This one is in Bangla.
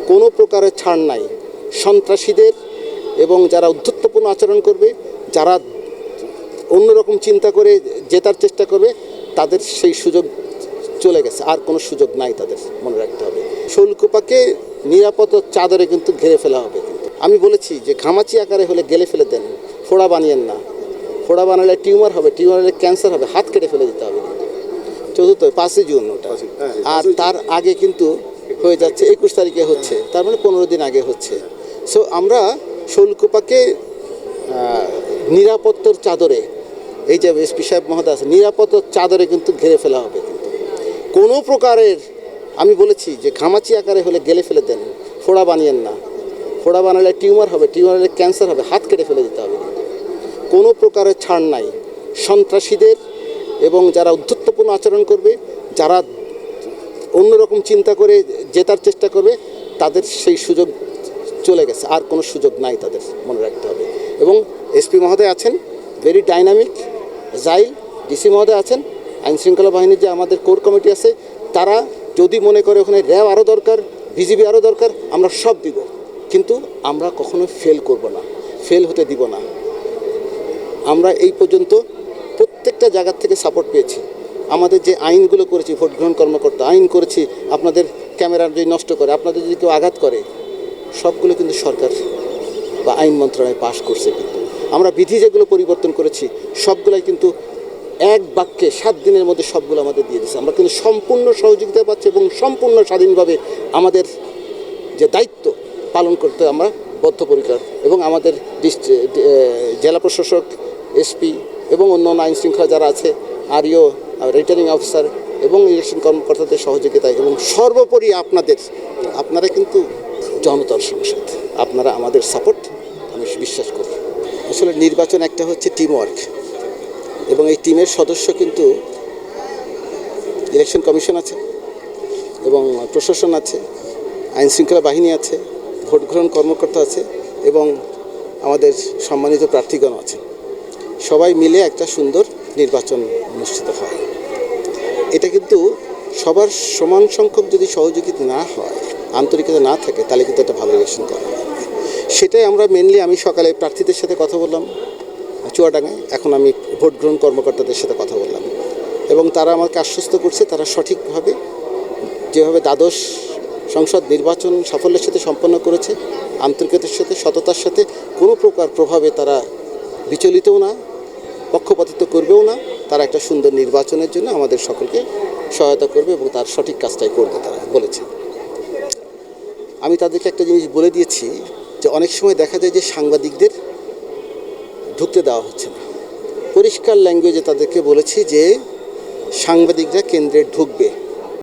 কোনো প্রকারের ছাড় নাই। সন্ত্রাসীদের এবং যারা উদ্ধত্যপূর্ণ আচরণ করবে, যারা অন্যরকম চিন্তা করে জেতার চেষ্টা করবে, তাদের সেই সুযোগ চলে গেছে, আর কোনো সুযোগ নাই, তাদের মনে রাখতে হবে। শৈলকুপাকে নিরাপদ চাদরে কিন্তু ঘিরে ফেলা হবে। আমি বলেছি যে ঘামাচি আকারে হলে গেলে ফেলে দেন, ফোড়া বানিয়েন না। ফোড়া বানালে টিউমার হবে, টিউমার হলে ক্যান্সার হবে, হাত কেটে ফেলে দিতে হবে। চতুর্থ 5 জুন ওটা, আর তার আগে কিন্তু হয়ে যাচ্ছে 21 তারিখে হচ্ছে, তার মানে 15 দিন আগে হচ্ছে। সো আমরা শৈলকুপাকে নিরাপত্তার চাদরে, এই যে এসপি সাহেব মহোদয় আছে, নিরাপত্তার চাদরে কিন্তু ঘিরে ফেলা হবে। কোনো প্রকারের, আমি বলেছি যে ঘামাচি আকারে হলে গেলে ফেলে দেন, ফোড়া বানিয়েন না। ফোড়া বানালে টিউমার হবে, টিউমার হলে ক্যান্সার হবে, হাত কেটে ফেলে দিতে হবে। কোনো প্রকারের ছাড় নাই। সন্ত্রাসীদের এবং যারা উদ্ধত্যপূর্ণ আচরণ করবে, যারা অন্যরকম চিন্তা করে জেতার চেষ্টা করবে, তাদের সেই সুযোগ চলে গেছে, আর কোনো সুযোগ নাই, তাদের মনে রাখতে হবে। এবং এসপি মহোদয় আছেন ভেরি ডাইনামিক, জাইল, ডিসি মহোদয় আছেন, আইনশৃঙ্খলা বাহিনীর যে আমাদের কোর কমিটি আছে, তারা যদি মনে করে ওখানে র্যাব আরও দরকার, বিজিবি আরও দরকার, আমরা সব দিব। কিন্তু আমরা কখনো ফেল করব না, ফেল হতে দিব না। আমরা এই পর্যন্ত প্রত্যেকটা জায়গার থেকে সাপোর্ট পেয়েছি। আমাদের যে আইনগুলো করেছি, ভোট গ্রহণ কর্মকর্তা আইন করেছি, আপনাদের ক্যামেরা যদি নষ্ট করে, আপনাদের যদি কেউ আঘাত করে, সবগুলো কিন্তু সরকার বা আইন মন্ত্রণালয় পাশ করছে। কিন্তু আমরা বিধি যেগুলো পরিবর্তন করেছি, সবগুলাই কিন্তু এক বাক্যে 7 দিনের মধ্যে সবগুলো আমাদের দিয়ে দিচ্ছে। আমরা কিন্তু সম্পূর্ণ সহযোগিতা পাচ্ছি এবং সম্পূর্ণ স্বাধীনভাবে আমাদের যে দায়িত্ব পালন করতে আমরা বদ্ধপরিকর। এবং আমাদের জেলা প্রশাসক, এসপি এবং অন্যান্য আইন শৃঙ্খলা যারা আছে, আরইও, রিটার্নিং অফিসার এবং ইলেকশন কর্মকর্তাদের সহযোগিতায়, এবং সর্বোপরি আপনারা কিন্তু জনতার সংসদ, আপনারা আমাদের সাপোর্ট আমি বিশ্বাস করি। আসলে নির্বাচন একটা হচ্ছে টিম ওয়ার্ক, এবং এই টিমের সদস্য কিন্তু ইলেকশন কমিশন আছে এবং প্রশাসন আছে, আইন শৃঙ্খলা বাহিনী আছে, ভোট গ্রহণ কর্মকর্তা আছে এবং আমাদের সম্মানিত প্রার্থীগণ আছে। সবাই মিলে একটা সুন্দর নির্বাচন অনুষ্ঠিত হয়। এটা কিন্তু সবার সমান সংখ্যক যদি সহযোগিতা না হয়, আন্তরিকতা না থাকে, তাহলে কিন্তু একটা ভালো ইলেকশন করা হয়। সেটাই আমরা মেনলি, আমি সকালে প্রার্থীদের সাথে কথা বললাম চুয়াডাঙ্গায়, এখন আমি ভোট গ্রহণ কর্মকর্তাদের সাথে কথা বললাম, এবং তারা আমাকে আশ্বস্ত করছে তারা সঠিকভাবে, যেভাবে দ্বাদশ সংসদ নির্বাচন সাফল্যের সাথে সম্পন্ন করেছে, আন্তরিকতার সাথে, সততার সাথে, কোনো প্রকার প্রভাবে তারা বিচলিতও না, পক্ষপাতিত্ব করবেও না। তারা একটা সুন্দর নির্বাচনের জন্য আমাদের সকলকে সহায়তা করবে এবং তার সঠিক কাজটাই করবে, তারা বলেছে। আমি তাদেরকে একটা জিনিস বলে দিয়েছি যে অনেক সময় দেখা যায় যে সাংবাদিকদের ঢুকতে দেওয়া হচ্ছে না। পরিষ্কার ল্যাঙ্গুয়েজে তাদেরকে বলেছি যে সাংবাদিকরা কেন্দ্রে ঢুকবে,